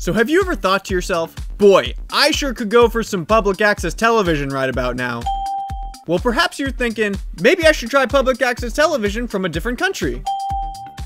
So have you ever thought to yourself, boy, I sure could go for some public access television right about now? Well, perhaps you're thinking, maybe I should try public access television from a different country.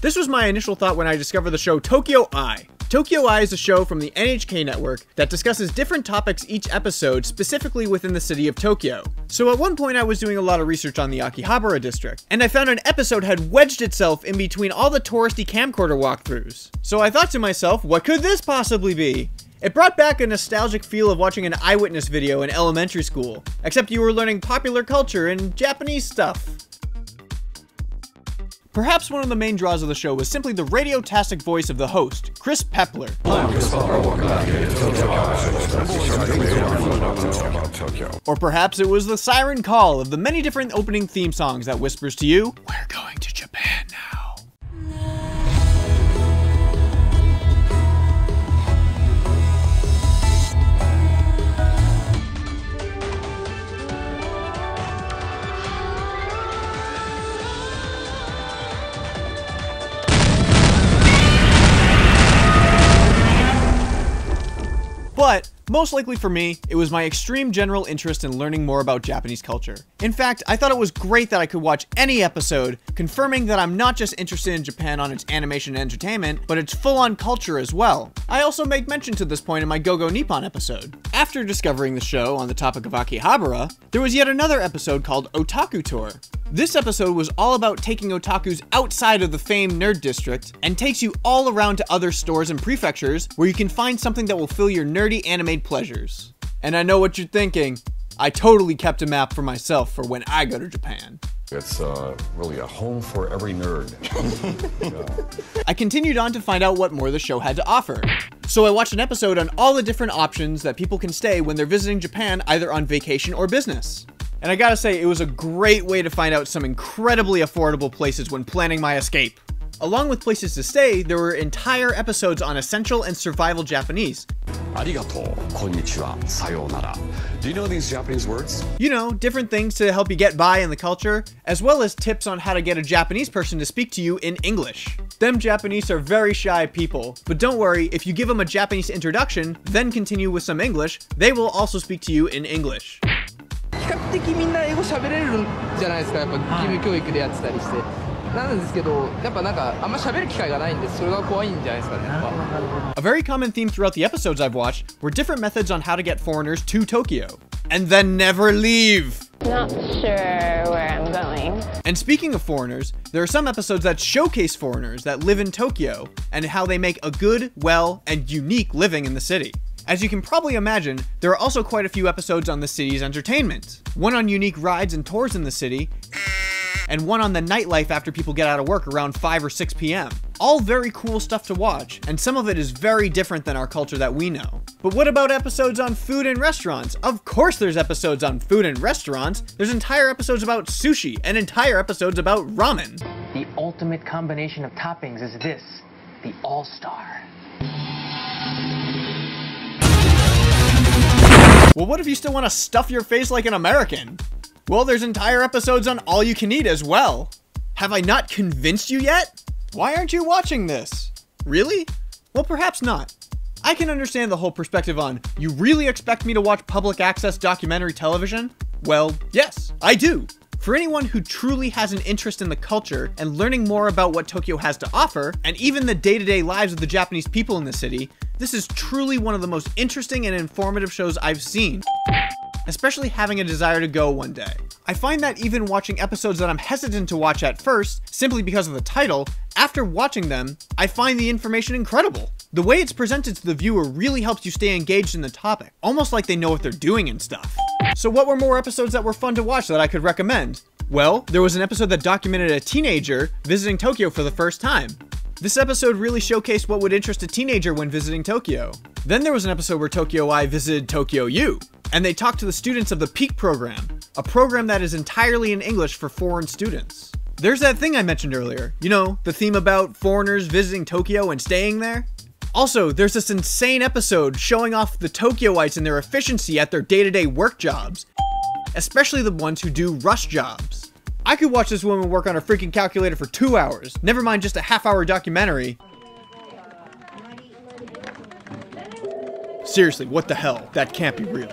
This was my initial thought when I discovered the show Tokyo Eye. Tokyo Eye is a show from the NHK Network that discusses different topics each episode, specifically within the city of Tokyo. So at one point I was doing a lot of research on the Akihabara district, and I found an episode had wedged itself in between all the touristy camcorder walkthroughs. So I thought to myself, what could this possibly be? It brought back a nostalgic feel of watching an eyewitness video in elementary school, except you were learning popular culture and Japanese stuff. Perhaps one of the main draws of the show was simply the radiotastic voice of the host, Chris Pepler. Or perhaps it was the siren call of the many different opening theme songs that whispers to you, "We're going to Japan now." But, most likely for me, it was my extreme general interest in learning more about Japanese culture. In fact, I thought it was great that I could watch any episode, confirming that I'm not just interested in Japan on its animation and entertainment, but its full-on culture as well. I also made mention to this point in my Go-Go Nippon episode. After discovering the show on the topic of Akihabara, there was yet another episode called Otaku Tour. This episode was all about taking otakus outside of the famed nerd district and takes you all around to other stores and prefectures where you can find something that will fill your nerdy anime pleasures. And I know what you're thinking. I totally kept a map for myself for when I go to Japan. It's really a home for every nerd. I continued on to find out what more the show had to offer. So I watched an episode on all the different options that people can stay when they're visiting Japan, either on vacation or business. And I gotta say, it was a great way to find out some incredibly affordable places when planning my escape. Along with places to stay, there were entire episodes on essential and survival Japanese. Arigato, konnichiwa, sayonara. Do you know these Japanese words? You know, different things to help you get by in the culture, as well as tips on how to get a Japanese person to speak to you in English. Them Japanese are very shy people, but don't worry, if you give them a Japanese introduction, then continue with some English, they will also speak to you in English. 比較的みんな英語喋れるじゃないですか、やっぱ義務教育でやってたりして。なんですけど、やっぱなんかあんま喋る機会がないんで、それが怖いんじゃないですかね、やっぱ。 A very common theme throughout the episodes I've watched were different methods on how to get foreigners to Tokyo. And then never leave! Not sure where I'm going. And speaking of foreigners, there are some episodes that showcase foreigners that live in Tokyo and how they make a good, well, and unique living in the city. As you can probably imagine, there are also quite a few episodes on the city's entertainment. One on unique rides and tours in the city, and one on the nightlife after people get out of work around 5 or 6 p.m. All very cool stuff to watch, and some of it is very different than our culture that we know. But what about episodes on food and restaurants? Of course there's episodes on food and restaurants. There's entire episodes about sushi, and entire episodes about ramen. The ultimate combination of toppings is this, the All-Star. Well, what if you still want to stuff your face like an American? Well, there's entire episodes on all you can eat as well. Have I not convinced you yet? Why aren't you watching this? Really? Well, perhaps not. I can understand the whole perspective on, you really expect me to watch public access documentary television? Well, yes, I do. For anyone who truly has an interest in the culture and learning more about what Tokyo has to offer, and even the day-to-day lives of the Japanese people in the city, this is truly one of the most interesting and informative shows I've seen, especially having a desire to go one day. I find that even watching episodes that I'm hesitant to watch at first, simply because of the title, after watching them, I find the information incredible. The way it's presented to the viewer really helps you stay engaged in the topic, almost like they know what they're doing and stuff. So what were more episodes that were fun to watch that I could recommend? Well, there was an episode that documented a teenager visiting Tokyo for the first time. This episode really showcased what would interest a teenager when visiting Tokyo. Then there was an episode where Tokyo Eye visited Tokyo U, and they talked to the students of the Peak program, a program that is entirely in English for foreign students. There's that thing I mentioned earlier, you know, the theme about foreigners visiting Tokyo and staying there. Also, there's this insane episode showing off the Tokyoites and their efficiency at their day-to-day work jobs, especially the ones who do rush jobs. I could watch this woman work on her freaking calculator for 2 hours, never mind just a half-hour documentary. Seriously, what the hell? That can't be real.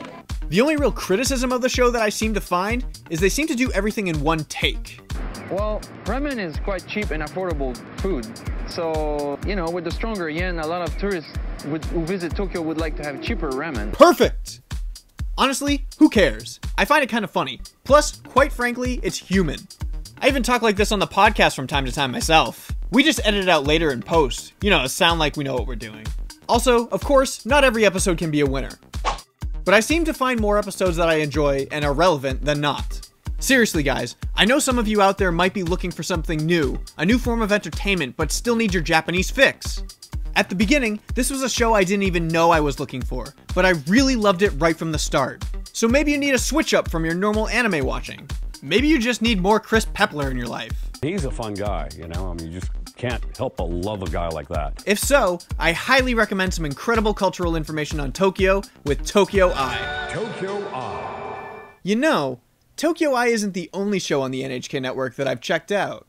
The only real criticism of the show that I seem to find is they seem to do everything in one take. Well, ramen is quite cheap and affordable food. So, you know, with the stronger yen, a lot of tourists who visit Tokyo would like to have cheaper ramen. Perfect! Honestly, who cares? I find it kind of funny. Plus, quite frankly, it's human. I even talk like this on the podcast from time to time myself. We just edit it out later in post, you know, to sound like we know what we're doing. Also, of course, not every episode can be a winner. But I seem to find more episodes that I enjoy and are relevant than not. Seriously guys, I know some of you out there might be looking for something new, a new form of entertainment, but still need your Japanese fix. At the beginning, this was a show I didn't even know I was looking for, but I really loved it right from the start. So maybe you need a switch up from your normal anime watching. Maybe you just need more Chris Pepler in your life. He's a fun guy, you know, I mean, you just can't help but love a guy like that. If so, I highly recommend some incredible cultural information on Tokyo with Tokyo Eye. Tokyo Eye. You know, Tokyo Eye isn't the only show on the NHK Network that I've checked out.